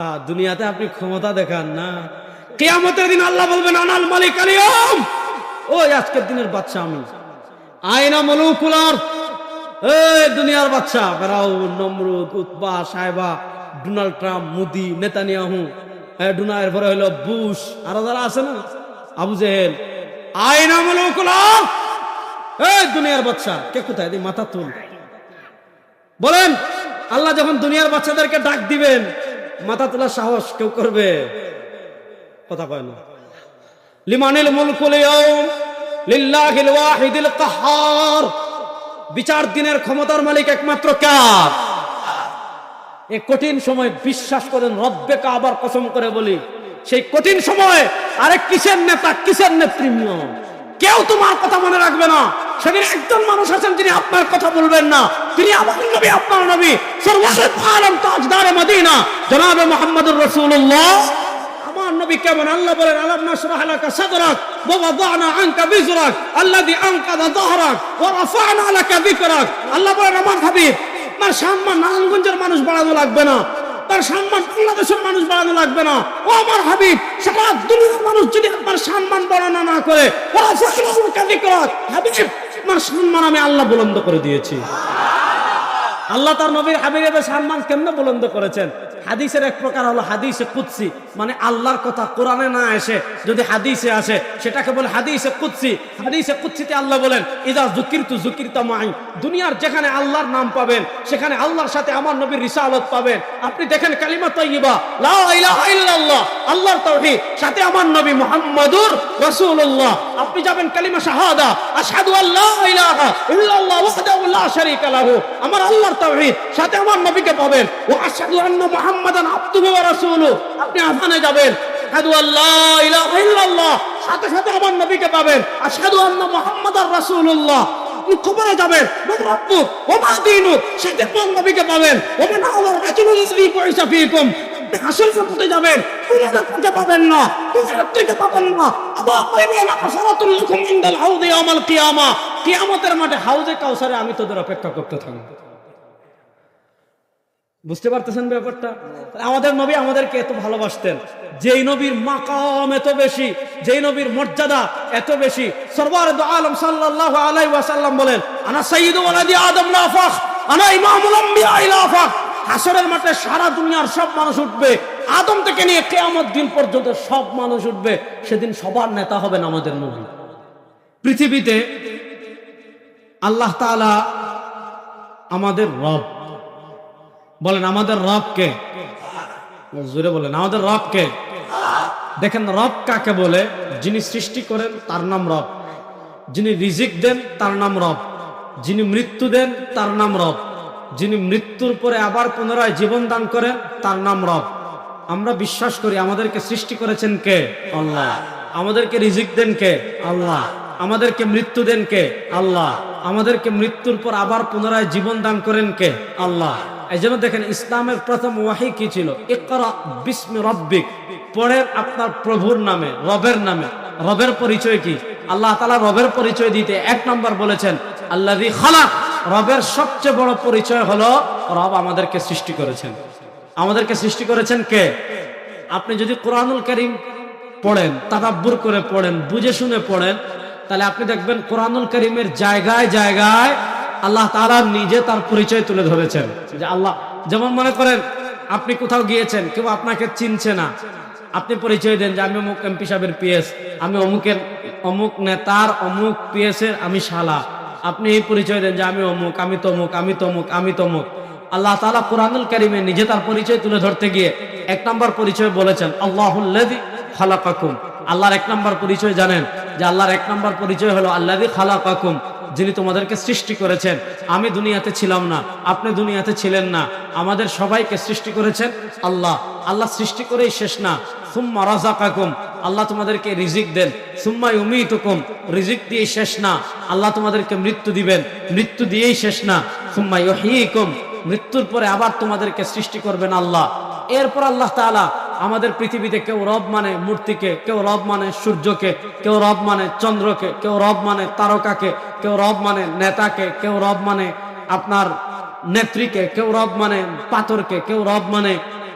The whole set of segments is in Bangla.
দুনিয়াতে আপনি ক্ষমতা দেখান না, কিয়ামতের দিন আল্লাহ বলবেন আনাল মালিক আল ইয়াউম, ওই আজকের দিনের বাদশা আমি। আয়না মুলুকুল আরদ, এই দুনিয়ার বাদশা ফেরাউন, নমরুদ, উতবা, সাহেবা, Donald Trump, Modi, Netanyahu, Donald পরে হলো বুশ, আর যারা আছে না আবু জেহেল। আয়না মুলুকুল আরদ, এই দুনিয়ার বাদশা কে কোথায়? মাথা তুল বলেন। আল্লাহ যখন দুনিয়ার বাচ্চাদেরকে ডাক দিবেন, মাথা তোলার সাহস কেউ করবে? কথা কয় না। লিমানিল মুলকুল ইয়াউম লিল্লাহিল ওয়াহিদিল কাহ্হার, বিচার দিনের ক্ষমতার মালিক একমাত্র কার? এই কঠিন সময় বিশ্বাস করেন, রব্বে কাবার কসম করে বলি, সেই কঠিন সময় আরেক কিসের নেতা, কিসের নেতৃত্ব, কেউ তোমার কথা মনে রাখবে না। সেদিন একজন মানুষ আছেন যিনি আপনার কথা বলবেন না, তিনি আমার নবী, আপনার নবী, সর্বশেষ আলম তাজদারে মদিনা জনাবে মুহাম্মদুর রাসূলুল্লাহ। আমার নবী কেমন? আল্লাহ বলেন আলাম নাশরাহ লাকা সাদরাক ওয়া ওয়াদানা আনকা বিজরাক আল্লাযী আনকাযা যাহরাক ওয়া রাফা'না লাকা যিকরাক। আল্লাহ বলেন আমার হাবিব, তার সম্মান নারায়ণগঞ্জের মানুষ বাড়ানো লাগবে না, তার সম্মান বাংলাদেশের মানুষ বাড়ানো লাগবে না। ও আমার হাবিব, সারা দুনিয়ার মানুষ যদি আপনার সম্মান বাড়ানো না করে, হাবিব আপনার সম্মান আমি আল্লাহ বুলন্দ করে দিয়েছি। আল্লাহ তার নবীর হাবিবের সম্মান কেমনে বুলন্দ করেছেন? হাদিসের এক প্রকার হলো হাদিসে কুদসি, মানে আল্লাহর কথা কোরআনে না এসে যদি হাদিসে আসে সেটাকে বলে হাদিসে কুদসি। হাদিসে কুদসিতে আল্লাহ বলেন ইযা যুকিরতু যুকিরতা মাই, দুনিয়ার যেখানে আল্লাহর নাম পাবেন সেখানে আল্লাহর সাথে আমার নবীর রিসালাত পাবেন। আপনি দেখেন কালিমা তাইয়্যিবা লা ইলাহা ইল্লাল্লাহ, আল্লাহর তাওহীদ, সাথে আমার নবী মুহাম্মদুর রাসূলুল্লাহ। আপনি যাবেন কালিমা শাহাদা আশহাদু আল্লা ইলাহা ইল্লাল্লাহ ওয়াহদাহু লা শারীকা লাহু, আমার আল্লাহর তাওহীদ, সাথে আমার নবীকে পাবেন। ওয়া আশহাদু আন্না মুহাম্মাদান আবদুহু ওয়া রাসূলুহু, আপনি আযানে যাবেন আশহাদু আল্লা ইলাহা ইল্লাল্লাহ, সাথে সাথে আমার নবীকে পাবেন আশহাদু আন্না মুহাম্মাদার রাসূলুল্লাহ। কবরে যাবেন রব্বুক ওয়া মা দীনুক, সাথে আমার নবীকে পাবেন। ওয়া মান আওয়া রাজুলুন ইসরিফু ফীকুম, হাসরের মধ্যে যাবেন, দুনিয়াতে খুঁজে পাবেন না, দুনিয়াতে পাবেন না। আল্লাহ বলেন আসরাতুল লাকুম ইনদাল হাউদি ইয়াউমাল কিয়ামা, কিয়ামতের মাঠে হাউজে কাউসারে আমি তোদের অপেক্ষা করতে থাকব। বুঝতে পারতেছেন ব্যাপারটা? আমাদের নবী আমাদেরকে এত ভালোবাসতেন, যেই নবীর মাকাম এত বেশি, যেই নবীর মর্যাদা এত বেশি। সরওয়ারে দু আলম সাল্লাল্লাহু আলাইহি ওয়াসাল্লাম বলেন আনা সাইয়্যিদু ওয়ালাদি আদম লা ফাখ, আনা ইমামুল আম্বিয়া লা ফাখ। হাসরের মাঠে সারা দুনিয়ার সব মানুষ উঠবে, আদম থেকে নিয়ে কিয়ামত দিন পর্যন্ত সব মানুষ উঠবে। সেদিন সবার নেতা হবেন আমাদের নবী। পৃথিবীতে আল্লাহ তাআলা আমাদের রব, বলেন আমাদের রব কে? জোরে বলেন আমাদের রব কে? দেখেন রব কাকে বলে? যিনি সৃষ্টি করেন তার নাম রব, যিনি রিজিক দেন তার নাম রব, যিনি মৃত্যু দেন তার নাম রব, যিনি মৃত্যুর পরে আবার পুনরায় জীবন দান করেন তার নাম রব। আমরা বিশ্বাস করি আমাদেরকে সৃষ্টি করেছেন কে? আল্লাহ। আমাদেরকে রিজিক দেন কে? আল্লাহ। আমাদেরকে মৃত্যু দেন কে? আল্লাহ। আমাদেরকে মৃত্যুর পর আবার পুনরায় জীবন দান করেন কে? আল্লাহ। এই জন্য দেখেন ইসলামের প্রথম ওয়াহি কি ছিল? ইকরা বিসমি রাব্বিক, পড়েন আপনার প্রভুর নামে, রবের নামে। রবের পরিচয় কি? আল্লাহ তাআলা রবের পরিচয় দিতে এক নম্বর বলেছেন আল্লাযী খালাক। রবের সবচেয়ে বড় পরিচয় হলো রব আমাদেরকে সৃষ্টি করেছেন। আমাদেরকে সৃষ্টি করেছেন কে? আপনি যদি কোরআনুল কারীম পড়েন, তাদাব্বুর করে পড়েন, বুঝে শুনে পড়েন, তাহলে আপনি দেখবেন কোরআনুল কারীমের জায়গায় জায়গায় আল্লাহ তাআলা নিজে তার পরিচয় তুলে ধরেছেন। যে আল্লাহ, যেমন মনে করেন আপনি কোথাও গিয়েছেন, কেউ আপনাকে চিনছে না, আপনি পরিচয় দেন যে আমি অমুক এমপি সাহেবের পিএস, আমি অমুকের অমুক নেতার অমুক পিএসের আমি শালা। আপনি এই পরিচয় দেন যে আমি অমুক, আমি তমুক, আমি তমুক, আমি তমুক। আল্লাহ তাআলা কুরআনুল কারীমে নিজে তার পরিচয় তুলে ধরতে গিয়ে এক নম্বর পরিচয় বলেছেন আল্লাহুল্লাযী খালাকাকুম। আল্লাহর এক নম্বর পরিচয় জানেন? যে আল্লাহর এক নম্বর পরিচয় হলো আল্লাযী খালাকাকুম, যিনি তোমাদেরকে সৃষ্টি করেছেন। আমি দুনিয়াতে ছিলাম না, আপনি দুনিয়াতে ছিলেন না, আমাদের সবাইকে সৃষ্টি করেছেন আল্লাহ। আল্লাহ সৃষ্টি করেই শেষ না। সুম্মা রাযাকাকুম, আল্লাহ তোমাদেরকে রিজিক দেন। সুম্মা ইউমীতুকুম, রিজিক দিয়ে শেষ না, আল্লাহ তোমাদেরকে মৃত্যু দিবেন, মৃত্যু দিয়েই শেষ না। সুম্মা ইউহয়ীকুম, মৃত্যুর পরে আবার তোমাদেরকে সৃষ্টি করবেন আল্লাহ। এরপর আল্লাহ তাআলা আমাদের পৃথিবীতে কেউ রব মানে মূর্তিকে, কেউ রব মানে সূর্যকে, কেউ রব মানে চন্দ্রকে, কেউ রব মানে তারকাকে, কেউ রব মানে নেতাকে, কেউ রব মানে আপনার নেত্রীকে, কেউ রব মানে পাথরকে, কেউ রব মানে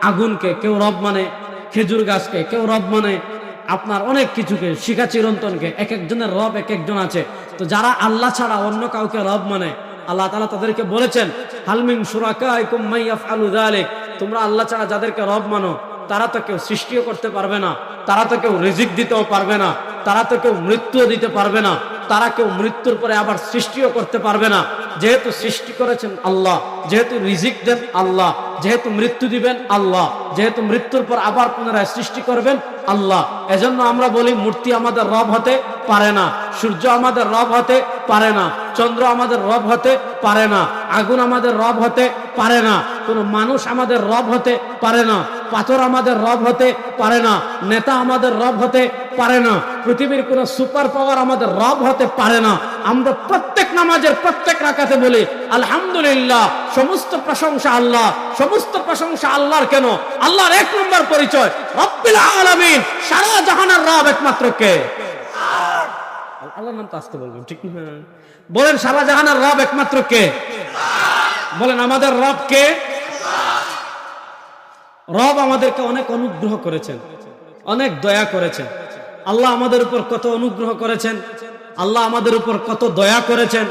আগুনকে, কেউ রব মানে খেজুর গাছকে, কেউ রব মানে আপনার অনেক কিছুকে, শিখা চিরন্তনকে। এক একজনের রব এক একজন আছে। তো যারা আল্লাহ ছাড়া অন্য কাউকে রব মানে, আল্লাহ তাআলা তাদেরকে বলেছেন, হাল মিন শুরাকাইকুম মান ইয়াফআলু যালিক, তোমরা আল্লাহ ছাড়া যাদেরকে রব মানো তারা তো কেউ সৃষ্টিও করতে পারবে না, তারা তো কেউ রিজিক দিতেও পারবে না, তারা তো কেউ মৃত্যুও দিতে পারবে না, তারা কেউ মৃত্যুর পরে আবার সৃষ্টিও করতে পারবে না। যেহেতু সৃষ্টি করেছেন আল্লাহ, যেহেতু রিজিক দেন আল্লাহ, যেহেতু মৃত্যু দিবেন আল্লাহ, যেহেতু মৃত্যুর পর আবার পুনরায় সৃষ্টি করবেন আল্লাহ, এজন্য আমরা বলি মূর্তি আমাদের রব হতে পারে না, সূর্য আমাদের রব হতে পারে না, চন্দ্র আমাদের রব হতে পারে না, আগুন আমাদের রব হতে পারে না, কোনো মানুষ আমাদের রব হতে পারে না, পাথর আমাদের রব হতে পারে না, নেতা আমাদের রব হতে পারে না, পৃথিবীর কোনো সুপার পাওয়ার আমাদের রব হতে পারে না। আমরা প্রত্যেক নামাজের প্রত্যেক রাকাতে বলি আলহামদুলিল্লাহ, সমস্ত প্রশংসা আল্লাহ, সমস্ত প্রশংসা আল্লাহর। কেন? আল্লাহর এক নম্বর পরিচয় রব্বিল আলামিন, সারা জাহানের রব একমাত্র কে? আল্লাহর নাম তো আসতে বলবেন, ঠিক না? বলেন সারা জাহানের রব একমাত্র কে? বলেন আমাদের রব কে? রব আমাদেরকে অনেক অনুগ্রহ করেছেন, অনেক দয়া করেছেন। আল্লাহ আমাদের উপর কত অনুগ্রহ করেছেন, আল্লাহ আমাদের উপর কত দয়া করেছেন,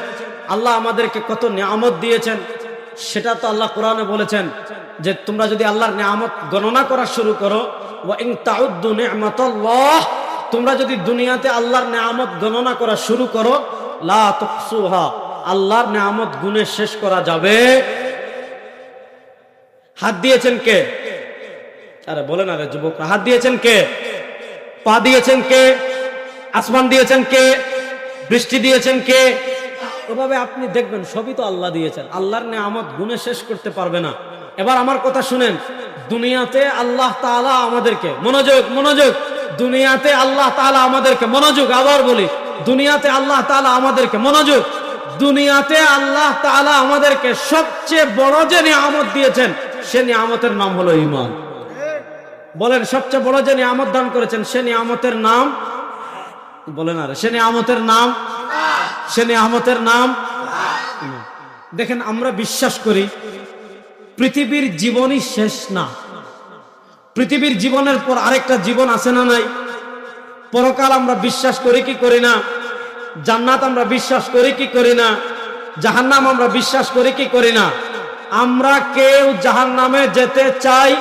আল্লাহ আমাদেরকে কত নিয়ামত দিয়েছেন, সেটা তো আল্লাহ কোরআনে বলেছেন যে তোমরা যদি আল্লাহর নিয়ামত গণনা করা শুরু করো, ওয়া ইন তাউদ্দু নি'মাতাল্লাহ, তোমরা যদি দুনিয়াতে আল্লাহর নিয়ামত গণনা করা শুরু করো, লা তুহসুহা, আল্লাহর নিয়ামত গুণে শেষ করা যাবে। হাত দিয়েছেন কে? আরে বলেন, আরে যুবকরা, হাত দিয়েছেন কে? পা দিয়েছেন কে? আসমান দিয়েছেন কে? বৃষ্টি দিয়েছেন কে? এভাবে আপনি দেখবেন সবই তো আল্লাহ দিয়েছেন। আল্লাহর নিয়ামত গুণে শেষ করতে পারবে না। এবার আমার কথা শুনেন, দুনিয়াতে আল্লাহ তাআলা আমাদেরকে, মনোযোগ মনোযোগ, দুনিয়াতে আল্লাহ তাআলা আমাদেরকে, মনোযোগ, আবার বলি, দুনিয়াতে আল্লাহ তাআলা আমাদেরকে, মনোযোগ, দুনিয়াতে আল্লাহ তাআলা আমাদেরকে সবচেয়ে বড় যে নিয়ামত দিয়েছেন সে নিয়ামতের নাম হলো ঈমান। বলেন সবচেয়ে বড় যে নিয়ামত দান করেছেন সে নিয়ামতের নাম, বলেন আরে সে নিয়ামতের নাম, সে নিয়ামতের নাম। দেখেন আমরা বিশ্বাস করি পৃথিবীর জীবনই শেষ না, পৃথিবীর জীবনের পর আরেকটা জীবন আছে না নাই? পরকাল আমরা বিশ্বাস করি কি করি না? জান্নাত আমরা বিশ্বাস করি কি করি না? জাহান্নাম আমরা বিশ্বাস করি কি করি না? আমরা কেউ জাহান্নামে যেতে চাই?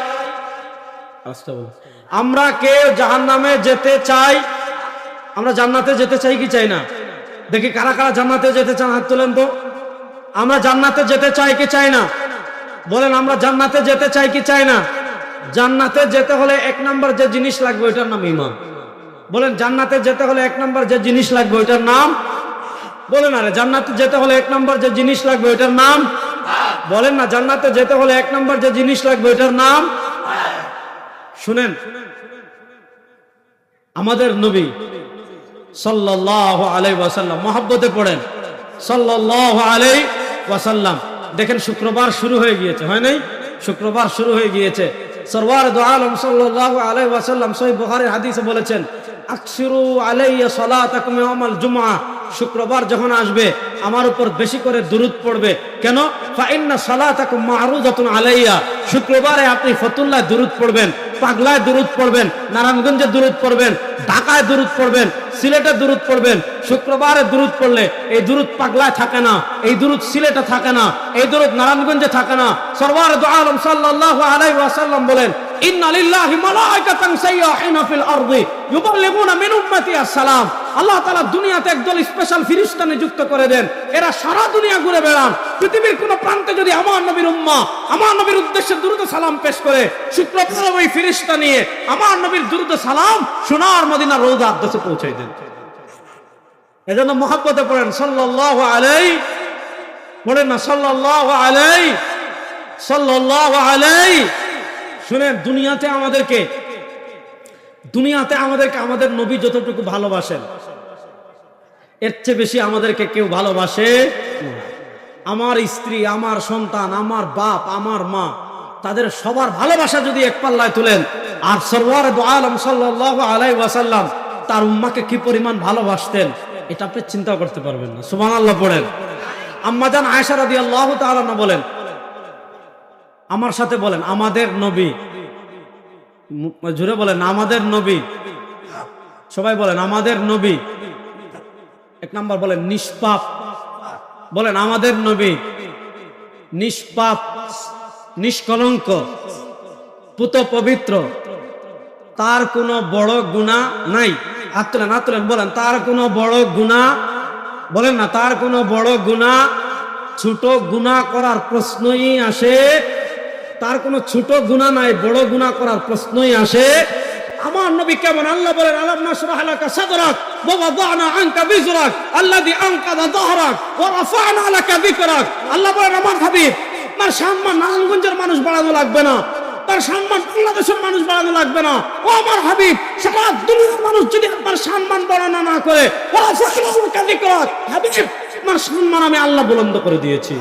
আমরা কেউ জাহান্নামে যেতে চাই? আমরা জান্নাতে যেতে চাই কি চাই না? দেখি কারা কারা জান্নাতে যেতে চান, হাত তোলেন তো। আমরা জান্নাতে যেতে চাই কি চাই না? বলেন আমরা জান্নাতে যেতে চাই কি চাই না? জান্নাতে যেতে হলে এক নাম্বার যে জিনিস লাগবে ওইটার নাম ঈমান। বলেন জান্নাতে যেতে হলে এক নাম্বার যে জিনিস লাগবে ওইটার নাম, বলেন আরে জান্নাতে যেতে হলে এক নাম্বার যে জিনিস লাগবে ওইটার নাম, বলেন না জান্নাতে যেতে হলে এক নাম্বার যে জিনিস লাগবে ওইটার নাম। শুনেন, আমাদের নবী সাল্লাল্লাহু আলাইহি ওয়াসাল্লাম, মহব্বতে পড়েন সাল্লাল্লাহু আলাইহি ওয়াসাল্লাম। দেখেন শুক্রবার শুরু হয়ে গিয়েছে, হয় নাই? শুক্রবার শুরু হয়ে গিয়েছে। সরওয়ার দু আলম সাল্লাল্লাহু আলাইহি ওয়াসাল্লাম সহিহ বুখারীর হাদিসে বলেছেন, আকসিরু আলাইয়া সালাতাকুম ইয়াউমাল জুমআহ, শুক্রবার যখন আসবে আমার উপর বেশি করে দুরূদ পড়বে। কেন? ফা ইন্না সালাতাকুম মা'রুদাতুন আলাইয়া, শুক্রবারে আপনি ফতুল্লাহ দুরূদ পড়বেন, পাগলায় দুরূদ পড়বেন, নারায়ণগঞ্জে দুরূদ পড়বেন, ঢাকায় দুরূদ পড়বেন, সিলেটে দুরূদ পড়বেন। শুক্রবারে দুরূদ পড়লে এই দুরূদ পাগলায় থাকে না, এই দুরূদ সিলেটে থাকে না, এই দুরূদ নারায়ণগঞ্জে থাকে না। সরওয়ার দু আলম সাল্লাল্লাহু আলাইহি ওয়াসাল্লাম বলেন, ইন্না লিল্লাহি মালাইকাতান সাইয়াহিনা ফিল আরদি ইউবাল্লিগুনা মিন উম্মতি আসসালাম। আল্লাহ তাআলা দুনিয়াতে একদল স্পেশাল ফেরেশতা নিযুক্ত করে দেন, এরা সারা দুনিয়া ঘুরে বেড়ান। পৃথিবীর কোন প্রান্তে যদি আমার নবীর উম্মাহ আমার নবীর উদ্দেশ্যে দুরূদ সালাম পেশ করে, শুক্রবার ওই ফেরেশতা নিয়ে আমার নবীর দুরূদ সালাম সোনার মদিনার রওজা আকদাসে পৌঁছায় দেন। এজন্য মহব্বতে পড়েন সাল্লাল্লাহু আলাইহি, পড়েন না সাল্লাল্লাহু আলাইহি, সাল্লাল্লাহু আলাইহি। শুনেন, দুনিয়াতে আমাদেরকে আমাদের নবী যতটুকু ভালোবাসেন এর চেয়ে বেশি আমাদেরকে কেউ ভালোবাসে না। আমার স্ত্রী, আমার সন্তান, আমার বাপ, আমার মা, তাদের সবার ভালোবাসা যদি এক পাল্লায় তুলেন, আর সরওয়ার দু আলম সাল্লাল্লাহু আলাইহি ওয়াসাল্লাম তার উম্মাকে কি পরিমাণ ভালোবাসতেন এটা আপনি চিন্তা করতে পারবেন না। সুবহানাল্লাহ পড়েন। আম্মা জান আয়েশা রাদিয়াল্লাহু তাআলা বলেন, আমার সাথে বলেন, আমাদের নবী জোরে বলেন আমাদের নবী। সবাই বলেন আমাদের নবী। এক নাম্বার বলেন নিষ্পাপ। বলেন আমাদের নবী নিষ্পাপ, নিষ্কলঙ্ক, পুত পবিত্র, তার কোনো বড় গুনাহ নাই। হাত তোলেন বলেন তার কোনো বড় গুনাহ, বলেন না তার কোনো বড় গুনাহ, ছোট গুনাহ করার প্রশ্নই আসে। তার কোনো ছোট গুনাহ নাই, বড় গুনাহ করার প্রশ্নই আসে। আমার নবী কেমন? আল্লাহ বলেন আলাম নাশরাহ লাকা সাদরাক ওয়া ওয়াদানা আনকা বিজরাক আল্লাযী আনকাযা যাহরাক ওয়া রাফা'না লাকা যিকরাক। আল্লাহ বলেন আমার হাবিব, তার সম্মান নারায়ণগঞ্জের মানুষ বাড়ানো লাগবে না, তার সম্মান বাংলাদেশের মানুষ বাড়ানো লাগবে না। ও আমার হাবিব, সারা দুনিয়ার মানুষ যদি আপনার সম্মান বাড়ানো না করে, ওয়া রাফা'না লাকা যিকরাক, হাবিব আপনার সম্মান আমি আল্লাহ বুলন্দ করে দিয়েছি।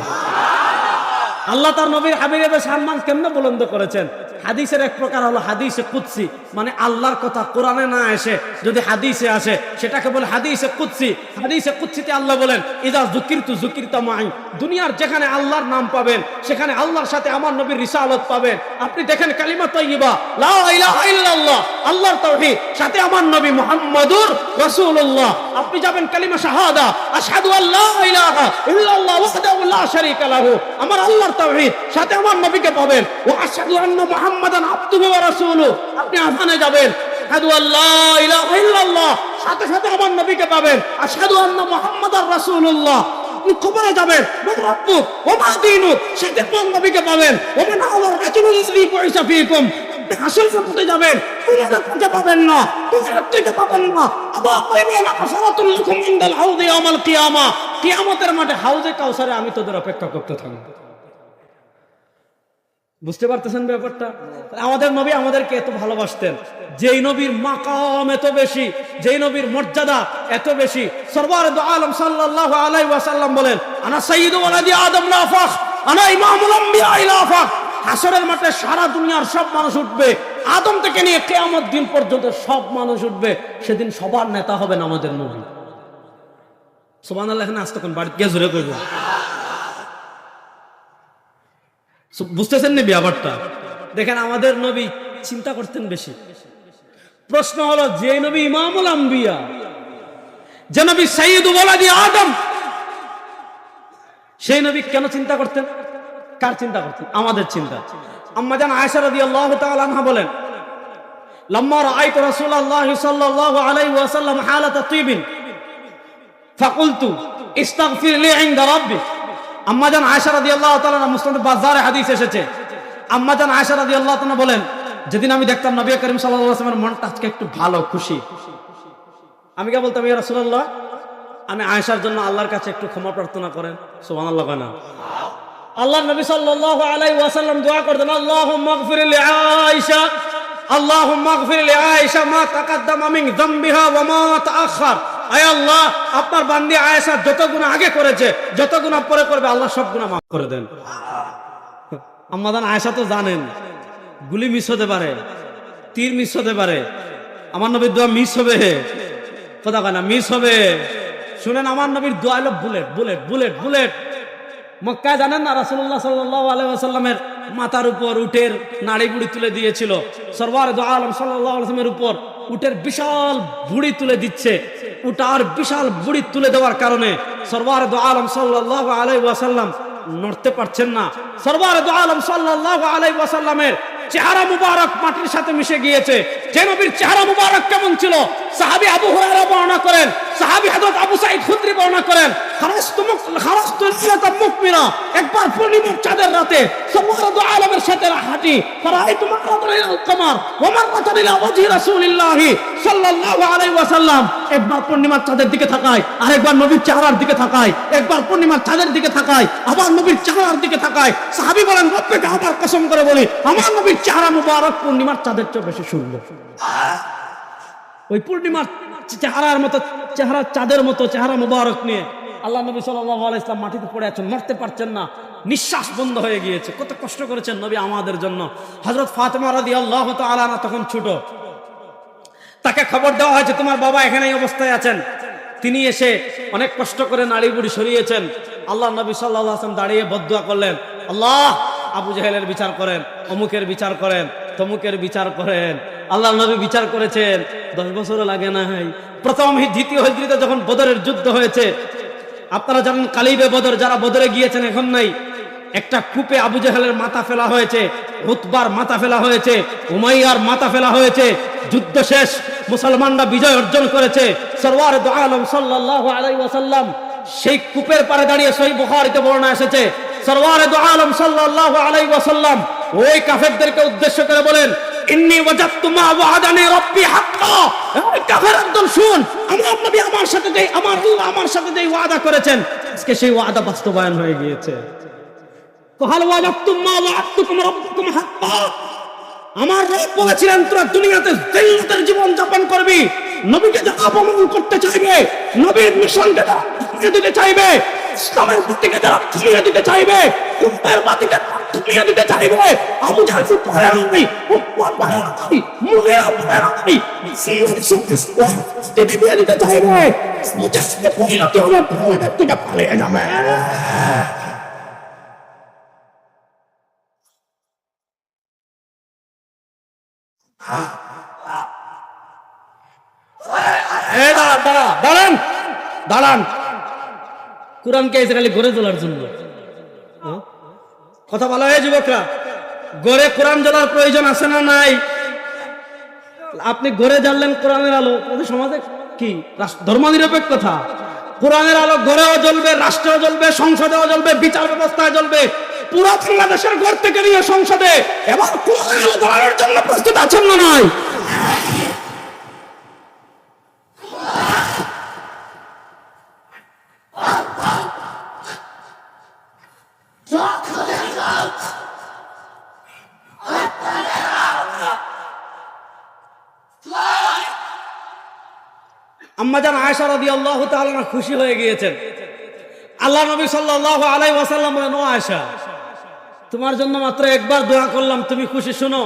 আল্লাহ তার নবীর হাবিবের সম্মান কেমনে বুলন্দ করেছেন? হাদিসের এক প্রকার হলো হাদিসে কুদসি, মানে আল্লাহর কথা কোরআনে না এসে যদি হাদিসে আসে সেটাকে বলে হাদিসে কুদসি। হাদিসে কুদসিতে আল্লাহ বলেন ইযা যুকিরতু যুকিরতা মাই। দুনিয়ার যেখানে আল্লাহর নাম পাবেন সেখানে আল্লাহর সাথে আমার নবীর রিসালাত পাবেন। আপনি দেখেন কালিমা তাইয়্যিবা লা ইলাহা ইল্লাল্লাহ, আল্লাহর তাওহীদ, সাথে আমার নবী মুহাম্মাদুর রাসূলুল্লাহ। আপনি যাবেন কালিমা শাহাদা আশহাদু আল্লা ইলাহা ইল্লাল্লাহ ওয়াহদাহু লা শারীকা লাহু, আমার আল্লাহর তাওহীদ, সাথে আমার নবীকে পাবেন। ওয়া আশহাদু আন্না মুহাম্মাদান আবদুহু ওয়া রাসূলুহু। আপনি আযানে যাবেন আশহাদু আল্লা ইলাহা ইল্লাল্লাহ, সাথে সাথে আমার নবীকে পাবেন আশহাদু আন্না মুহাম্মাদার রাসূলুল্লাহ। আপনি কবরে যাবেন মান রাব্বুক ওয়া মা দীনুক, সাথে আমার নবীকে পাবেন। ওয়া মান আওয়ার রাজুলুল্লাযী বুইসা ফীকুম। হাসর করতে যাবেন, খুঁজে পাবেন না, খুঁজে পাবেন না। আবা পাইবেনা আসরাতুল লাকুম ইনদাল হাউদি ইয়াউমাল কিয়ামা। কিয়ামতের মাঠে হাউজে কাউসারে আমি তোদের অপেক্ষা করতে থাকব। বুঝতে পারতেছেন ব্যাপারটা? আমাদের নবী আমাদেরকে এত ভালোবাসতেন, যেই নবীর মাকাম এত বেশি, যেই নবীর মর্যাদা এত বেশি। সরওয়ারে দু আলম সাল্লাল্লাহু আলাইহি ওয়াসাল্লাম বলেন আনা সাইয়্যিদু ওয়ালাদি আদম লা ফাখ, আনা ইমামুল আম্বিয়া লা ফাখ। হাসরের মাঠে সারা দুনিয়ার সব মানুষ উঠবে, আদম থেকে নিয়ে কিয়ামত দিন পর্যন্ত সব মানুষ উঠবে। সেদিন সবার নেতা হবেন আমাদের নবী। সুবহানাল্লাহ। এখানে আসতে কোন বাড়ি গিয়ে জোরে কইব। বুঝতেছেন না ব্যাপারটা? দেখেন আমাদের নবী চিন্তা করতেন বেশি। প্রশ্ন হলো যে নবী ইমামুল আম্বিয়া, যে নবী সাইয়্যিদু ওয়ালাদি আদম, সেই নবী কেন চিন্তা করতেন? কার চিন্তা করতেন? আমাদের চিন্তা। আম্মা জান আয়েশা রাদিয়াল্লাহু তাআলা আনহা বলেন লাম্মা রাআইতু রাসূলুল্লাহ সাল্লাল্লাহু আলাইহি ওয়াসাল্লাম হালাতা তিবিন ফাকুলতু ইস্তাগফির লি ইনদা রাব্বিক। আম্মা জান আয়েশা রাদিয়াল্লাহু তাআলা মুসনাদ বাজারে হাদিস এসেছে। আম্মা জান আয়েশা রাদিয়াল্লাহু তাআলা বলেন যেদিন আমি দেখতাম নবী করিম সাল্লাল্লাহু আলাইহি ওয়াসাল্লামের মনটা আজকে একটু ভালো, খুশি, আমি কে বলতাম ইয়া রাসূলুল্লাহ আমি আয়েশার জন্য আল্লাহর কাছে একটু ক্ষমা প্রার্থনা করেন। সুবহানাল্লাহ। না আল্লাহ নবী সাল্লাল্লাহু আলাইহি ওয়াসাল্লাম দোয়া করতেন আল্লাহুম্মা গফির লি আয়েশা, আল্লাহুম্মা গফির লি আয়েশা মা তাকাদ্দামা মিন যামবিহা ওয়া মা তাআখার। আয় আল্লাহ, আপনার বান্দি আয়েশা যত গুনাহ আগে করেছে, যত গুনাহ পরে করবে, আল্লাহ সব গুনাহ মাফ করে দেন। আম্মা জান আয়েশা তো জানেন গুলি মিস হতে পারে, তীর মিস হতে পারে, আমার নবীর দোয়া মিস হবে, কথা কয় না মিস হবে। শুনেন আমার নবীর দোয়া হলো বুলেট বুলেট বুলেট বুলেট। মক্কায় জানেন না রাসূলুল্লাহ সাল্লাল্লাহু আলাইহি ওয়াসাল্লামের মাথার উপর উটের নাড়ি বুড়ি তুলে দিয়েছিল। সরওয়ারে দু আলম সাল্লাল্লাহু আলাইহি ওয়াসাল্লামের উপর উটের বিশাল বুড়ি তুলে দিচ্ছে। উটার বিশাল বুড়ি তুলে দেওয়ার কারণে সরওয়ারে দু আলম সাল্লাল্লাহু আলাইহি ওয়াসাল্লাম নড়তে পারছেন না। সরওয়ারে দু আলম সাল্লাল্লাহু আলাইহি ওয়াসাল্লামের চেহারা মুবারক মাটির সাথে মিশে গিয়েছে। যে নবীর চেহারা মুবারক কেমন ছিল সাহাবী আবু হুরায়রা বর্ণনা করেন, সাহাবী হযরত আবু সাঈদ খুদরি বর্ণনা করেন খারাজতু লাইলাতাম মুকমিনা, একবার পূর্ণিমার চাঁদের রাতে সরওয়ারে দু আলমের সাথে হাঁটি ফারাআইতু মারাতাল কমার ওয়া মারাতাল ইলা ওয়াজহি রাসূলিল্লাহ সাল্লাল্লাহু আলাইহি ওয়াসাল্লাম। একবার পূর্ণিমার চাঁদের দিকে তাকায়, আরেকবার নবীর চেহারার দিকে তাকায়, একবার পূর্ণিমার চাঁদের দিকে তাকায়, আবার নবীর চেহারার দিকে তাকায়। সাহাবী বলেন রব্বে কাবার কসম করে বলি আমার নবীর চেহারা মুবারক পূর্ণিমার চাঁদের চেয়ে বেশি সুন্দর। ওই পূর্ণিমার চেহারার মতো চেহারা, চাঁদের মতো চেহারা মুবারক নিয়ে আল্লাহ নবী সাল্লাল্লাহু আলাইহি ওয়াসাল্লাম মাটিতে পড়ে আছেন, মরতে পারছেন না, নিঃশ্বাস বন্ধ হয়ে গিয়েছে। কত কষ্ট করেছেন নবী আমাদের জন্য। হযরত ফাতেমা রাদিয়াল্লাহু তাআলা আনহা তখন ছোট, তাকে খবর দেওয়া হয়েছে তোমার বাবা এখানে এই অবস্থায় আছেন। তিনি এসে অনেক কষ্ট করে নাড়ি বুড়ি সরিয়েছেন। আল্লাহ নবী সাল্লাল্লাহু আলাইহি ওয়াসাল্লাম দাঁড়িয়ে বদদুয়া করলেন, আল্লাহ আবু জাহেলের বিচার করেন, অমুকের বিচার করেন। তমুকের বিচার করেন। আল্লাহ নবী বিচার করেছেন, 10 বছরও লাগে নাই। প্রথম দ্বিতীয় হিজরিতে যখন বদরের যুদ্ধ হয়েছে, আপনারা জানেন কালিবে বদর, যারা বদরে গিয়েছেন এখন নাই, একটা কূপে আবু জাহেলের মাথা ফেলা হয়েছে, উতবার মাথা ফেলা হয়েছে, উমাইয়ার মাথা ফেলা হয়েছে। যুদ্ধ শেষ, মুসলমানরা বিজয় অর্জন করেছে। সরওয়ার দু আলম সাল্লাল্লাহু আলাইহি ওয়াসাল্লাম সেই কূপের পাড়ে দাঁড়িয়ে, সহিহ বুখারীতে বর্ণনা এসেছে, সরওয়ার দু আলম সাল্লাল্লাহু আলাইহি ওয়াসাল্লাম ওই কাফেরদেরকে উদ্দেশ্য করে বলেন, ইন্নী ওয়াজাদতু মা ওয়া'আদানি রাব্বি হাক্কা। কাফের একদল শুন, আমার নবী আমার সাথে যেই, আমার আল্লাহ আমার সাথে যেই ওয়াদা করেছেন, আজকে সেই ওয়াদা বাস্তবায়ন হয়ে গিয়েছে। হাল ওয়াজাদতুম মা ওয়া'আদতুকুম রাব্বুকুম হাক্কা। আমার রব বলেছিলেন তোরা দুনিয়াতে জিল্লাতের জীবন যাপন করবি। নবীকে যারা অপমান করতে চাইবে, নবীর মিশনকে যারা থামিয়ে দিতে চাইবে, ইসলামের বাতিকে যারা থামিয়ে দিতে চাইবে, উম্মার বাতিকে থামিয়ে দিতে চাইবে, আবু জাহেল পরে নাই, উম্মার পরে নাই, মুগিরা পরে নাই, দিয়ে দিতে চাইবে, মুজাহিদে পরিণত হবে, ভয়ের থেকে পালিয়ে যাবে। দাঁড়ান দাঁড়ান, কোরআনকে এসে খালি গড়ে তোলার জন্য কথা বলা হয়। যুবকরা, গড়ে কোরআন জ্বলার প্রয়োজন আছে না নাই? আপনি গড়ে জ্বাললেন কোরআনের আলো, সমাজে কি ধর্মনিরপেক্ষতা? কোরআনের আলো গড়েও জ্বলবে, রাষ্ট্রেও জ্বলবে, সংসদেও জ্বলবে, বিচার ব্যবস্থায় জ্বলবে। পুরো বাংলাদেশের ঘর থেকে নিয়ে সংসদে এবার কোরআনের আলো জ্বালানোর জন্য প্রস্তুত আছেন না নাই? আম্মাজান আয়েশা রাদিয়াল্লাহু তাআলা খুশি হয়ে গিয়েছেন। আল্লাহ নবী সাল্লাল্লাহু আলাইহি ওয়াসাল্লাম বলেন, ও আয়েশা, তোমার জন্য মাত্র একবার দোয়া করলাম, তুমি খুশি? শোনো,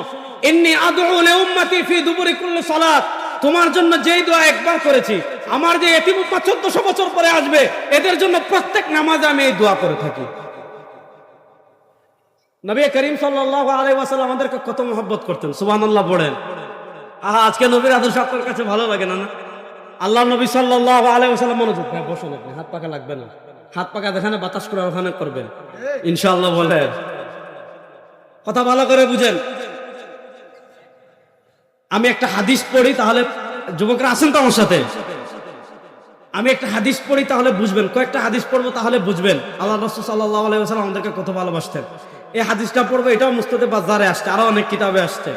ইন্নী আদউ লি উম্মতি ফি দুবুরি কুল্লি সালাত। তোমার জন্য যেই দোয়া একবার করেছি, আমার যে এতিম উম্মাত 1400 বছর পরে আসবে, এদের জন্য প্রত্যেক নামাজে আমি এই দোয়া করে থাকি। নবী করিম সাল্লাল্লাহু আলাইহি ওয়াসাল্লাম আমাদেরকে কত মহব্বত করতেন, সুবহানাল্লাহ পড়েন। আজকে নবীর আদর্শ আপনার কাছে ভালো লাগে না? আল্লাহ নবী সাল্লাল্লাহু আলাইহি ওয়াসাল্লাম, মনোযোগ, বসুন, আপনি হাত পাকা লাগবে না, হাত পাকা যেখানে বাতাস করে ওখানে করবেন ইনশাআল্লাহ। বলেন, কথা ভালো করে বুঝেন। আমি একটা হাদিস পড়ি, তাহলে যুবকরা আছেন তো আমার সাথে? আমি একটা হাদিস পড়ি, তাহলে বুঝবেন। কয়েকটা হাদিস পড়বো, তাহলে বুঝবেন আল্লাহ রাসূল সাল্লাল্লাহু আলাইহি ওয়াসাল্লাম আমাদেরকে কত ভালোবাসতেন। এই হাদিসটা পড়বো, এটাও মুস্তাদে বাজারে আসছে, আরো অনেক কিতাবে আসছে।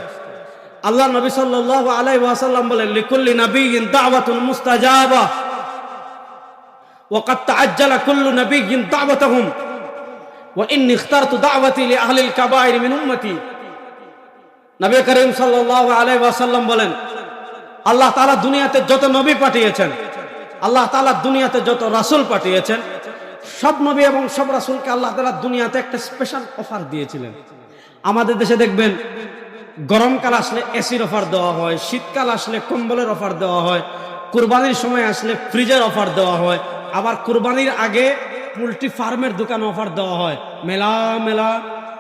আল্লাহ নবী সাল্লাল্লাহু আলাইহি ওয়াসাল্লাম বলেন, লিকুল্লি নাবিয়্যিন দাওয়াতুন মুস্তাজাবা ওয়া ক্বাদ তাআজ্জালা কুল্লু নাবিয়্যিন দাওয়াতাহুম ওয়া ইন্নী ইখতারতু দাওয়াতি লি আহলিল কাবাইর মিন উম্মতি। নবী করিম সাল্লাল্লাহু আলাইহি ওয়াসাল্লাম বলেন, আল্লাহ তাআলা দুনিয়াতে যত নবী পাঠিয়েছেন, আল্লাহ তাআলা দুনিয়াতে যত রাসূল পাঠিয়েছেন, সব নবী এবং সব রাসূলকে আল্লাহ তাআলা দুনিয়াতে একটা স্পেশাল অফার দিয়েছিলেন। আমাদের দেশে দেখবেন গরমকাল আসলে এসির অফার দেওয়া হয়, শীতকাল আসলে কম্বলের অফার দেওয়া হয়, কুরবানির সময় আসলে ফ্রিজের অফার দেওয়া হয়, আবার কুরবানির আগে পোল্ট্রি ফার্মের দোকানে অফার দেওয়া হয়, মেলা মেলা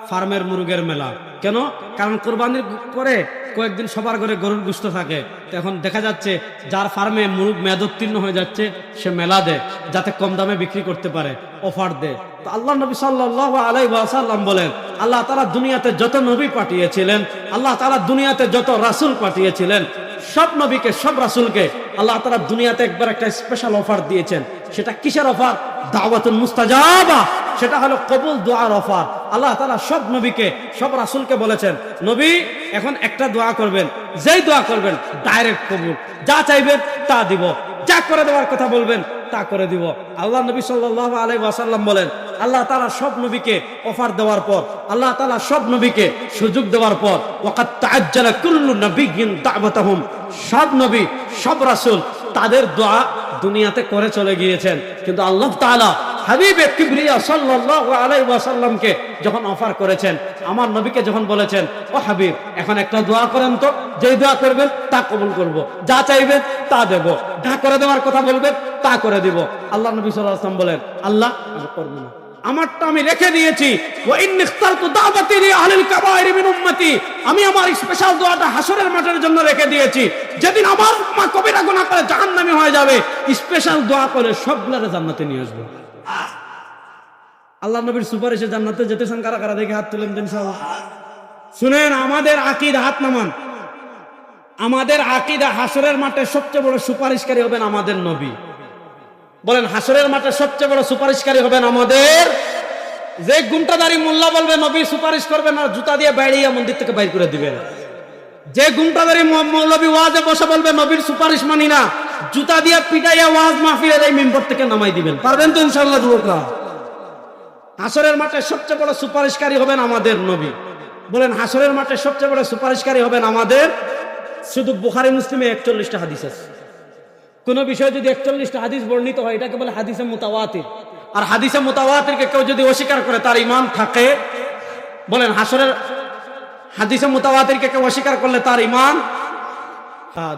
ফার্মের মুরগের মেলা। কেন? কারণ কুরবানির পরে কয়েকদিন সবার ঘরে গরুর গোশত থাকে, এখন দেখা যাচ্ছে যার ফার্মে মুরগ মেয়াদোত্তীর্ণ হয়ে যাচ্ছে সে মেলা দেয় যাতে কম দামে বিক্রি করতে পারে, অফার দেয়। তো আল্লাহ নবী সাল্লাল্লাহু আলাইহি ওয়াসাল্লাম বলেন, আল্লাহ তাআলা দুনিয়াতে যত নবী পাঠিয়েছিলেন, আল্লাহ তাআলা দুনিয়াতে যত রাসূল পাঠিয়েছিলেন, সব নবীকে সব রাসূলকে আল্লাহ তাআলা দুনিয়াতে একবার একটা স্পেশাল অফার দিয়েছেন। সেটা কিসের অফার? দাওয়াতুন মুস্তাজাবা। সেটা হলো কবুল দোয়ার অফার। আল্লাহ তাআলা সব নবীকে সব রাসূলকে বলেছেন, নবী এখন একটা দোয়া করবেন, যেই দোয়া করবেন ডাইরেক্ট কবুল, যা চাইবেন তা দিব, যা করে দেওয়ার কথা বলবেন তা করে দিব। আল্লাহ নবী সাল্লাল্লাহু আলাইহি ওয়াসাল্লাম বলেন, আল্লাহ তাআলা সব নবীকে অফার দেওয়ার পর, আল্লাহ তাআলা সব নবীকে সুযোগ দেওয়ার পর, ওয়াকাদ তাআজ্জালা কুল্লু নাবিয়্যিন দাওয়াতাহুম, সব নবী সব রাসূল তাদের দোয়া দুনিয়াতে করে চলে গিয়েছেন। কিন্তু আল্লাহ তাআলা হাবিবে কিবরিয়া সাল্লাল্লাহু আলাইহি ওয়াসাল্লামকে যখন অফার করেছেন, আমার নবীকে যখন বলেছেন, ও হাবিব এখন একটা দোয়া করেন তো, যেই দোয়া করবেন তা কবুল করব, যা চাইবেন তা দেব, যা করে দেওয়ার কথা বলবেন তা করে দিব। আল্লাহ নবী সাল্লাল্লাহু আলাইহি ওয়াসাল্লাম বলেন, আল্লাহ আমি করব না, আমারটা আমি রেখে দিয়েছি। ওয়া ইন্নী ইখতারতু দাওয়াতি লি আহলিল কাবাইরি মিন উম্মতি, আমি আমার স্পেশাল দোয়াটা হাসরের মাঠের জন্য রেখে দিয়েছি। যেদিন আমার উম্মাহ কবিরা গুনাহ করে জাহান্নামী হয়ে যাবে, স্পেশাল দোয়া করে সবগুলোরে জান্নাতে নিয়ে আসবে। আল্লাহর নবীর সুপারিশে জান্নাতে যেতেছেন কারা কারা? দেখে হাত তুলেন ইনশাআল্লাহ। শুনেন, আমাদের আকীদা, হাত নামান, আমাদের আকীদা হাসরের মাঠে সবচেয়ে বড় সুপারিশকারী হবেন আমাদের নবী। বলেন, হাসরের মাঠে সবচেয়ে বড় সুপারিশকারী হবেন আমাদের। যে গুমটাদারি মোল্লা বলবে নবী সুপারিশ করবেন আর জুতা দিয়ে বাইরিয়া মন্দির থেকে বাইর করে দিবেন। যে গুমটাদারি মৌলবী ওয়াজে বসে বলবে নবীর সুপারিশ মানি না, জুতা দিয়ে পিটাইয়া ওয়াজ মাহফিলের এই মিম্বর থেকে নামাই দিবেন। পারবেন তো ইনশাআল্লাহ যুবকরা? হাসরের মাঠে সবচেয়ে বড় সুপারিশকারী হবেন আমাদের নবী। বলেন, হাসরের মাঠে সবচেয়ে বড় সুপারিশকারী হবেন আমাদের। শুধু বুখারী মুসলিমে 41টা হাদিস আছে। কোন বিষয়ে যদি 41টা হাদিস বর্ণিত হয় এটাকে বলে হাদিসে মুতাওয়াতির। আর হাদিসে মুতাওয়াতিরকে কেউ যদি অস্বীকার করে তার ঈমান থাকে। বলেন, হাসরের হাদিসে মুতাওয়াতিরকে কেউ অস্বীকার করলে তার ঈমান।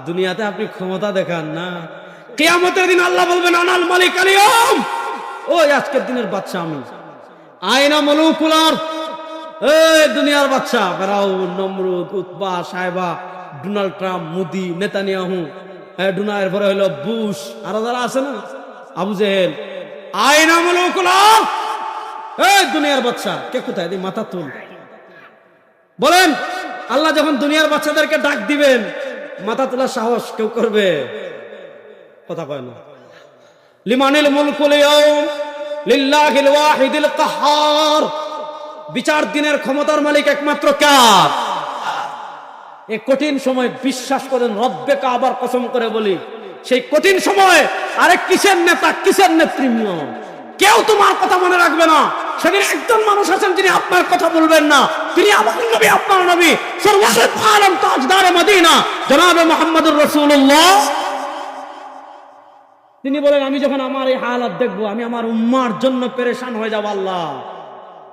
দুনিয়াতে আপনি ক্ষমতা দেখান না, কিয়ামতের দিন আল্লাহ বলবেন আনাল মালিক আল ইয়াউম, ওই আজকের দিনের বাদশা আমি। আইনা মুলুকুল আরদ, এই দুনিয়ার বাদশা ফেরাউন, নমরুদ, উতবা, সাইবা, ডোনাল্ড ট্রাম্প, মোদি, নেতানিয়াহু, ডোনার পরে হলো বুশ, আর যারা আছে না, আবু জেহেল। আইনা মুলুকুল আরদ, এই দুনিয়ার বাদশা কে কোথায়? মাথা তুল। বলেন, আল্লাহ যখন দুনিয়ার বাচ্চাদেরকে ডাক দিবেন, মাথা তোলার সাহস কেউ করবে? কথা কয় না। লিমানিল মুলকুল ইয়াউম লিল্লাহিল ওয়াহিদিল কাহ্হার, বিচার দিনের ক্ষমতার মালিক একমাত্র কার? এই কঠিন সময় বিশ্বাস করেন, রব্বে কাবার কসম করে বলি, সেই কঠিন সময় আরে কিসের নেতা, কিসের নেতৃত্ব, কেউ তোমার কথা মনে রাখবে না। সেদিন একজন মানুষ আছেন যিনি আপনার কথা বলবেন না, তিনি আমার নবী, আপনার নবী, সর্বশেষ আলম তাজদারে মদিনা জনাবে মুহাম্মদুর রাসূলুল্লাহ। তিনি বলেন, আমি যখন আমার এই হালাত দেখবো, আমি আমার উম্মার জন্য পেরেশান হয়ে যাব। আল্লাহ,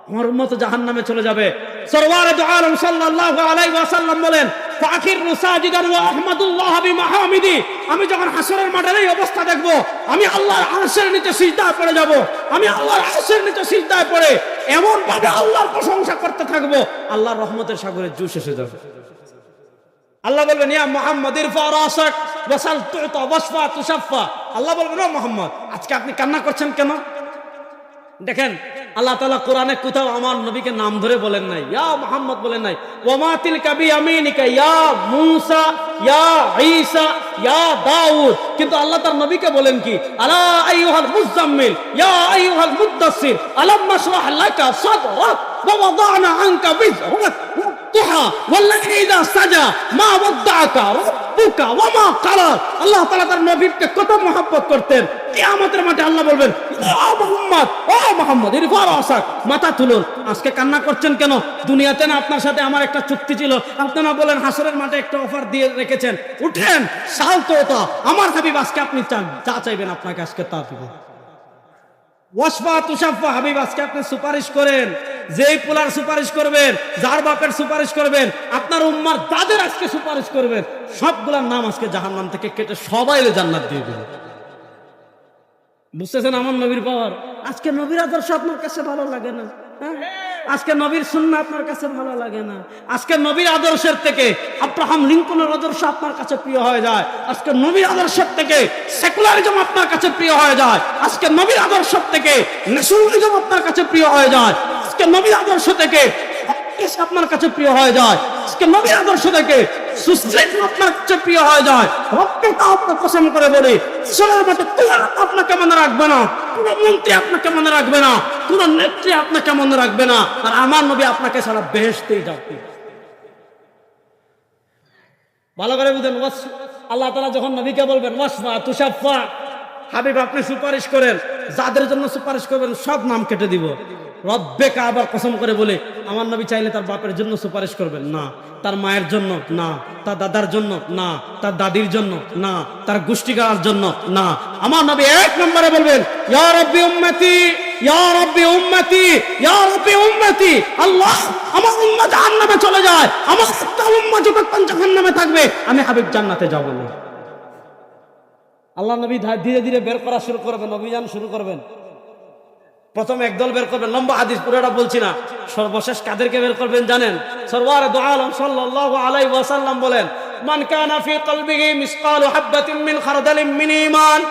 আমার উম্মত জাহান্নামে চলে যাবে। সরওয়ারে দু আলম সাল্লাল্লাহু আলাইহি ওয়াসাল্লাম বলেন, ফাকির মুসাজিদান ওয়া আহমাদুল্লাহ বিমাহামিদি, আমি যখন হাসরের মাঠের এই অবস্থা দেখবো, আমি আল্লাহর আরশের নিচে সিজদায় পড়ে যাব। আমি আল্লাহর আরশের নিচে সিজদায় পড়ে এমন ভাবে আল্লাহর প্রশংসা করতে থাকবো, আল্লাহর রহমতের সাগরে জুস এসে যাবে। আল্লাহ বলবেন, ইয়া মুহাম্মদ ইরফা রাসাক ওয়াসাল তুতা ওয়াশফা তুশাফা। আল্লাহ বলবেন, ও মুহাম্মদ, আজকে আপনি কান্না করছেন কেন? দেখেন, আল্লাহ তাআলা কোরআনে কোথাও আমার নবীকে নাম ধরে বলেন নাই, ইয়া মুহাম্মদ বলেন নাই। ওয়া তিলকা বিয়ামিনিকা ইয়া মূসা, ইয়া ঈসা, ইয়া দাউদ। কিন্তু আল্লাহ তার নবীকে বলেন কি? আলা আইয়ুহাল মুজাম্মিল, ইয়া আইয়ুহাল মুদ্দাসসির, আলাম নাশরাহ লাকা সাদরাক ওয়া ওয়াদা'না আনকা বিজরাক তুহা ওয়াল্লাযী ইযা সাজা মা ওয়াদ্দা'আকা রাব্বুকা ওয়া মা ক্বালা। আল্লাহ তাআলা তার নবীকে কত মহব্বত করতেন। কিয়ামতের মাঠে আল্লাহ বলবেন, ও মুহাম্মদ, ও মুহাম্মদ ইরফা রাসাক, মাথা তুলুন। আজকে কান্না করছেন কেন? দুনিয়াতে না আপনার সাথে আমার একটা চুক্তি ছিল, আপনি না বলেন হাসরের মাঠে একটা অফার দিয়ে রেখেছেন, উঠেন সাল তো ওটা আমার হাবিব, আজকে আপনি চান যা চাইবেন আপনাকে আজকে তা দিব। ওয়াসফা তুশাফা, হাবিব আজকে আপনি সুপারিশ করেন, যেই পোলার সুপারিশ করবেন, যার বাপের সুপারিশ করবেন, আপনার উম্মার তাদের আজকে সুপারিশ করবেন, সবগুলোর নাম আজকে জাহান্নাম থেকে কেটে সবাই জান্নাত দিয়ে দেবেন। বুঝতেছেন আমার নবীর পাওয়ার? আজকে নবীর আদর্শ আপনার কাছে ভালো লাগে না? আজকে নবীর সুন্নাহ আপনার কাছে ভালো লাগে না? আজকে নবীর আদর্শের থেকে আব্রাহাম লিঙ্কনের আদর্শ আপনার কাছে প্রিয় হয়ে যায়। আজকে নবীর আদর্শের থেকে সেকুলারিজম আপনার কাছে প্রিয় হয়ে যায়। আজকে নবীর আদর্শ থেকে ন্যাশনালিজম আপনার কাছে প্রিয় হয়ে যায়। আজকে নবীর আদর্শ থেকে আপনার কাছে প্রিয় হয়ে যায়। আজকে নবীর আদর্শ থেকে সুশীলতা আপনার কাছে প্রিয় হয়ে যায়। রব্বে কাবার কসম করে বলি, ঈশ্বরের মতো আপনাকে মনে রাখবে না, কোন মন্ত্রী আপনাকে মনে রাখবে না, কোন নেত্রী আপনাকে মনে রাখবে না, আর আমার নবী আপনাকে সারা বেহেশতেই যাবে। ভালো করে বুঝেন। আল্লাহ তাআলা যখন নবীকে বলবেন ওয়াসফা তুশাফা, হাবিব আপনি সুপারিশ করেন, যাদের জন্য সুপারিশ করবেন সব নাম কেটে দিব। রব্বে কাবার কসম করে বলে, আমার নবী চাইলে তার বাপের জন্য সুপারিশ করবেন না, তার মায়ের জন্য না, তার দাদার জন্য না, তার দাদির জন্য না, তার গোষ্ঠীগার জন্য না। আমার নবী এক নম্বরে বলবেন, ইয়া রাব্বি উম্মতি, ইয়া রাব্বি উম্মতি, ইয়া রাব্বি উম্মতি। আল্লাহ, আমার উম্মত জাহান্নামে চলে যায়, আমার একটা উম্মত যতক্ষণ জাহান্নামে থাকবে আমি হাবিব জান্নাতে যাব না। আল্লাহ নবী ধীরে ধীরে বের করা শুরু করবেন, অভিযান শুরু করবেন। প্রথম একদল বের করবেন, লম্বা হাদিস পুরোটা বলছি না। সর্বশেষ কাদেরকে বের করবেন জানেন? সরওয়ারে দু আলম সাল্লাল্লাহু আলাইহি ওয়াসাল্লাম বলেন, মান কানা ফি কলবিহি মিসকালু হাববাতিন মিন খারদালিন মিন ঈমান,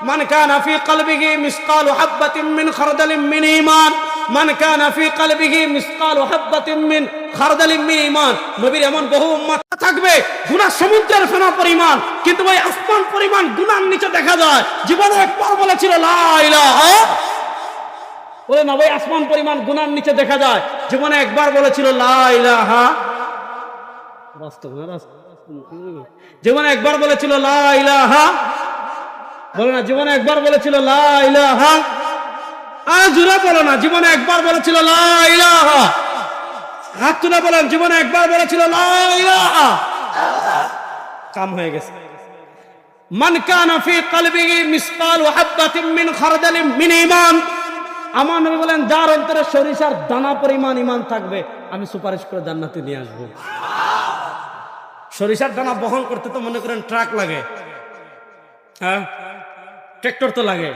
মান কানা ফি কলবিহি মিসকালু হাববাতিন মিন খারদালিন মিন ঈমান, মান কানা ফি কলবিহি মিসকালু হাববাতিন মিন খারদালিন মিন ঈমান। নবীর এমন বহু উম্মত থাকবে গুনাহ সমুদ্রের ফেনা পরিমাণ, কিন্তু ওই আসমান পরিমাণ গুনার নিচে দেখা যায়। জীবনে একবার বলেছিল লা ইলাহা, বলে না ওই আসমান পরিমাণ গুনার নিচে দেখা যায়। জীবনে একবার বলেছিল লা ইলাহা, জীবনে একবার বলেছিল লা ইলাহা, বলে না জীবনে একবার বলেছিল লা ইলাহা, আর জোরে বলো না জীবনে একবার বলেছিল লা ইলাহা, হাত তুলে বলেন জীবনে একবার বলেছিল লা ইলাহা। কাম হয়ে গেছে। মান কানা ফি কলবিহি মিসকালু হাববাতিন মিন খারদালিন মিন ঈমান, আমার নবী বলেন যার অন্তরে সরিষার দানা পরিমাণ ঈমান থাকবে আমি সুপারিশ করে জান্নাতে নিয়ে আসবো। সরিষার দানা বহন করতে তো মনে করেন ট্রাক লাগে, হ্যাঁ ট্রাক্টর তো লাগে,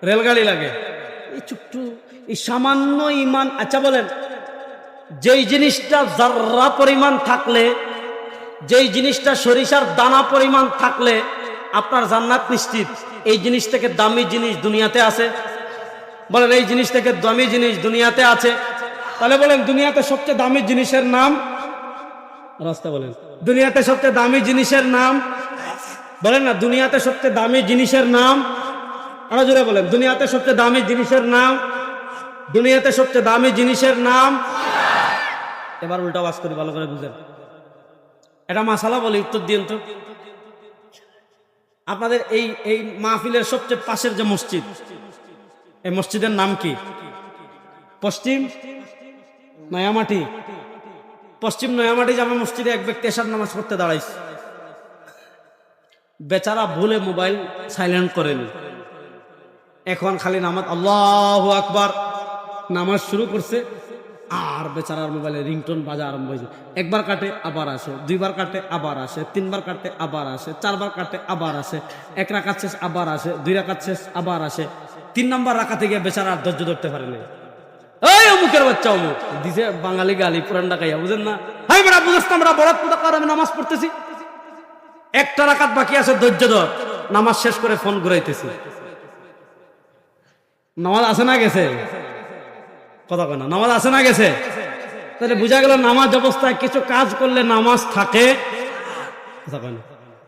রেলগাড়ি লাগে, এই ছোট্ট এই সামান্য ঈমান। আচ্ছা বলেন, যেই জিনিসটা যাররা পরিমাণ থাকলে, যেই জিনিসটা সরিষার দানা পরিমাণ থাকলে আপনার জান্নাত নিশ্চিত, এই জিনিস থেকে দামি জিনিস দুনিয়াতে আছে? বলেন এই জিনিস থেকে দামি জিনিস দুনিয়াতে আছে? তাহলে বলেন দুনিয়াতে সবচেয়ে দামি জিনিসের নাম, রাস্তা বলেন দুনিয়াতে সবচেয়ে দামি জিনিসের নাম, বলেন না দুনিয়াতে সবচেয়ে দামি জিনিসের নাম, আরো জোরে বলেন দুনিয়াতে সবচেয়ে দামি জিনিসের নাম, দুনিয়াতে সবচেয়ে দামি জিনিসের নাম। এবার উল্টা ওয়াজ করি, ভালো করে বুঝেন। এটা মাসালা বলে উত্তর দিন তো। আপনাদের এই মাহফিলের সবচেয়ে পাশের যে মসজিদ, এই মসজিদের নাম কি? পশ্চিম নয়ামাটি। পশ্চিম নয়ামাটি জামে মসজিদে এক ব্যক্তি এশার নামাজ পড়তে দাঁড়াইছে। বেচারা ভুলে মোবাইল সাইলেন্ট করেনি, এখন খালি নামাজ আল্লাহু আকবার নামাজ শুরু করছে, আর বেচারার মোবাইলে রিংটোন বাজা আরম্ভ হয়েছে। একবার কাটে আবার আসে, দুইবার কাটে আবার আসে, তিনবার কাটে আবার আসে, চারবার কাটে আবার আসে, এক রাকাত শেষ আবার আসে, দুই রাকাত শেষ আবার আসে, 3 নম্বর রাকাতে গিয়ে বেচারা আর ধৈর্য ধরতে পারেনি। এই অমুকের বাচ্চা অমুক দিছে বাঙালি গালি পুরান ডাকাইয়া, বুঝেন না? হাই বেড়া বুঝছ না, আমরা বরাত পুরা করে আমি নামাজ পড়তেছি, একটা রাকাত বাকি আছে, ধৈর্য ধর। নামাজ শেষ করে ফোন ঘুরাইতেছি। নামাজ আছে না গেছে? কথা কয় না, নামাজ আছে না গেছে? তাহলে বোঝা গেল নামাজ অবস্থায় কিছু কাজ করলে নামাজ থাকে। কথা কয় না।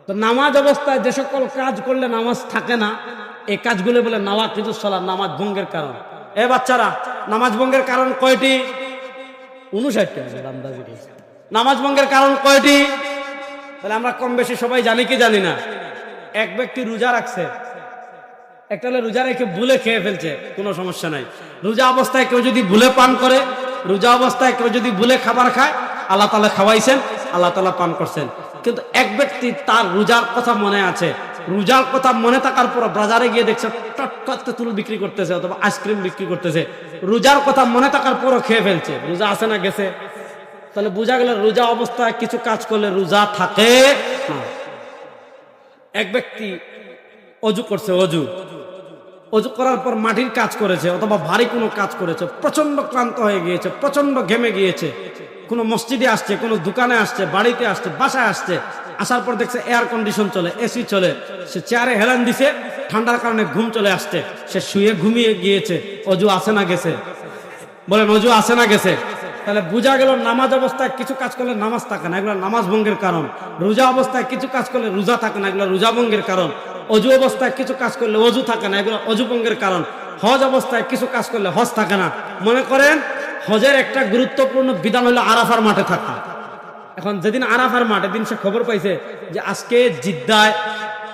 তো নামাজ অবস্থায় যে সকল কাজ করলে নামাজ থাকে না, এই কাজগুলো বলে নাওয়াকিদুস সালাত, নামাজ ভঙ্গের কারণ। এ বাচ্চারা, নামাজ ভঙ্গের কারণ কয়টি? 59টি। নামাজ ভঙ্গের কারণ কয়টি? তাহলে আমরা কম বেশি সবাই জানি কি জানি না? এক ব্যক্তি রোজা রাখছে, একটা হলে রোজা রেখে ভুলে খেয়ে ফেলছে, কোনো সমস্যা নাই। রোজা অবস্থায় কেউ যদি ভুলে পান করে, রোজা অবস্থায় কেউ যদি ভুলে খাবার খায়, আল্লাহ তাআলা খাওয়াইছেন, আল্লাহ তাআলা পান করছেন। কিন্তু এক ব্যক্তি তার রোজার কথা মনে আছে, রোজার কথা মনে থাকার পর বাজারে গিয়ে দেখছে টটকা তেঁতুল বিক্রি করতেছে অথবা আইসক্রিম বিক্রি করতেছে, রোজার কথা মনে থাকার পরও খেয়ে ফেলছে। রোজা আছে না গেছে? তাহলে বোঝা গেল রোজা অবস্থায় কিছু কাজ করলে রোজা থাকে না। এক ব্যক্তি অজু করছে, অজু করার পর মাটির কাজ করেছে অথবা ভারী কোনো কাজ করেছে, প্রচন্ড ক্লান্ত হয়ে গিয়েছে, প্রচন্ড ঘেমে গিয়েছে, কোনো মসজিদে আসছে, কোনো দোকানে আসছে, বাড়িতে আসছে, বাসায় আসছে, আসার পর দেখছে এয়ার কন্ডিশন চলে, এসি চলে, সে চেয়ারে হেলান দিছে, ঠান্ডার কারণে ঘুম চলে আসছে, সে শুয়ে ঘুমিয়ে গিয়েছে। অজু আছে না গেছে? বলেন অজু আছে না গেছে? তাহলে বোঝা গেল নামাজ অবস্থায় কিছু কাজ করলে নামাজ থাকে না, এগুলো নামাজ ভঙ্গের কারণ। রোজা অবস্থায় কিছু কাজ করলে রোজা থাকে না, এগুলো রোজা ভঙ্গের কারণ। অজু অবস্থায় কিছু কাজ করলে অজু থাকে না, এগুলো অজু ভঙ্গের কারণ। হজ অবস্থায় কিছু কাজ করলে হজ থাকে না। মনে করেন হজের একটা গুরুত্বপূর্ণ বিধান হলো আরাফার মাঠে থাকা। এখন যেদিন আরাফার মাঠে দিন সে খবর পাইছে যে আজকে জিদ্দায়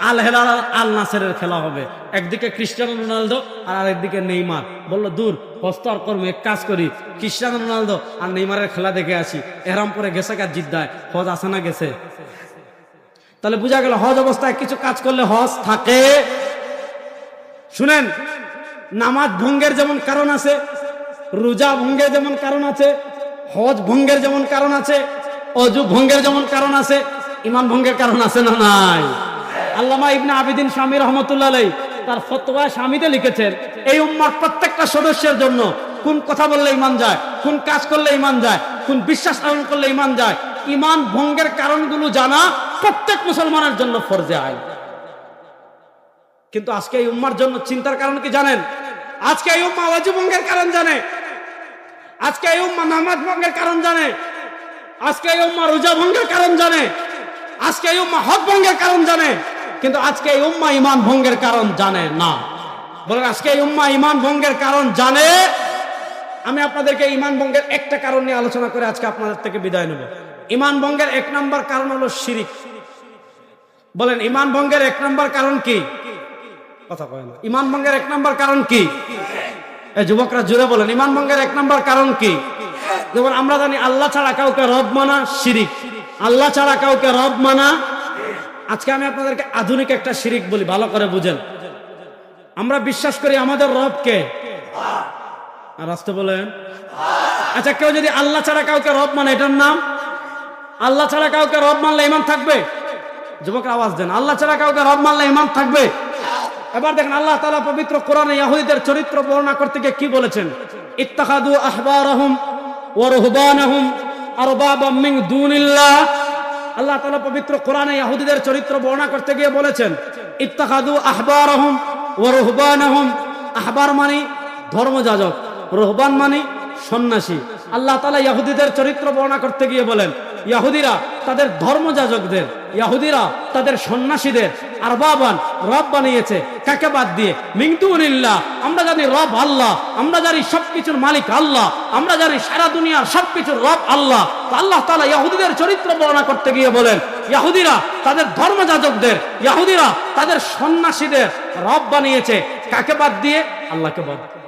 আল হেলাল আল নাসেরের খেলা হবে, একদিকে ক্রিস্টিয়ানো রোনালদো আর আরেকদিকে নেইমার। বললো দূর, হজ তো আর করবো, এক কাজ করি ক্রিস্টিয়ানো রোনালদো আর নেইমারের খেলা দেখে আসি। এহরাম পরে গেছে কার জিদ্দায়, হজ আসে না গেছে? তাহলে বোঝা গেল হজ অবস্থায় কিছু কাজ করলে হজ থাকে। শুনেন, নামাজ ভঙ্গের যেমন কারণ আছে, রোজা ভঙ্গের যেমন কারণ আছে, হজ ভঙ্গের যেমন কারণ আছে, অজু ভঙ্গের যেমন কারণ আছে, ঈমান ভঙ্গের কারণ আছে না নাই? আল্লামা ইবনে আবিদিন শামী রহমাতুল্লাহ আলাইহি তার ফতোয়া স্বামীতে লিখেছেন এই উম্মার প্রত্যেকটা সদস্যের জন্য কোন কথা বললে ঈমান যায়, কোন কাজ করলে ঈমান যায়, কোন বিশ্বাস পালন করলে ঈমান যায়, ঈমান ভঙ্গের কারণগুলো জানা প্রত্যেক মুসলমানের জন্য ফরজে আইন। কিন্তু আজকে এই উম্মার জন্য চিন্তার কারণ কি জানেন? আজকে এই উম্মা ওয়াজিব ভঙ্গের কারণ জানে, আজকে এই উম্মা নামাজ ভঙ্গের কারণ জানে, আজকে এই উম্মা রোজা ভঙ্গের কারণ জানে, আজকে এই উম্মা হজ ভঙ্গের কারণ জানে, কিন্তু আজকে এই উম্মা ঈমান ভঙ্গের কারণ জানে না। বলেন আজকে এই উম্মা ঈমান ভঙ্গের কারণ জানে? আমি আপনাদেরকে ঈমান ভঙ্গের একটা কারণ নিয়ে আলোচনা করে আজকে আপনাদের থেকে বিদায় নেব। ঈমান ভঙ্গের 1 নম্বর কারণ হলো শিরিক। বলেন ঈমান ভঙ্গের 1 নম্বর কারণ কি? কথা কয় না। ঈমান ভঙ্গের 1 নম্বর কারণ কি? এই যুবকরা জোরে বলেন, ঈমান ভঙ্গের 1 নম্বর কারণ কি? যেমন আমরা জানি আল্লাহ ছাড়া কাউকে রব মানা শিরিক, আল্লাহ ছাড়া কাউকে রব মানা। আজকে আমি আপনাদেরকে আধুনিক একটা শিরিক বলি, ভালো করে বুঝেন। আমরা বিশ্বাস করি আমাদের রব কে? আর আসতে বলেন। আচ্ছা, কেউ যদি আল্লাহ ছাড়া কাউকে রব মানে, এটার নাম? আল্লাহ ছাড়া কাউকে রব মানলে ঈমান থাকবে? যুবকরা আওয়াজ দেন, আল্লাহ ছাড়া কাউকে রব মানলে ঈমান থাকবে? এবার দেখেন আল্লাহ তাআলা পবিত্র কোরআনে ইহুদীদের চরিত্র বর্ণনা করতে গিয়ে কি বলেছেন? ইত্তাখাযু আহবারাহুম ওয়া রুহবানাহুম আরবাবাম মিন দুনিল্লাহ। আল্লাহ তাআলা পবিত্র কোরআনে ইহুদীদের চরিত্র বর্ণনা করতে গিয়ে বলেছেন ইত্তাখাযু আহবারাহুম ওয়া রুহবানাহুম। আহবার মানে ধর্মযাজক, রুহবান মানে সন্ন্যাসী। আল্লাহ তাআলা ইহুদীদের চরিত্র বর্ণনা করতে গিয়ে বলেন ইহুদীরা তাদের ধর্মযাজকদের, ইহুদীরা তাদের সন্ন্যাসীদের আরবাবান রব বানিয়েছে। কাকে বাদ দিয়ে? মিন দুনিল্লাহ। আমরা জানি রব আল্লাহ, আমরা জানি সবকিছুর মালিক আল্লাহ, আমরা জানি সারা দুনিয়ার সবকিছুর রব আল্লাহ। তো আল্লাহ তাআলা ইহুদীদের চরিত্র বর্ণনা করতে গিয়ে বলেন ইহুদীরা তাদের ধর্মযাজকদের, ইহুদীরা তাদের সন্ন্যাসীদের রব বানিয়েছে। কাকে বাদ দিয়ে? আল্লাহকে বাদ দিয়ে।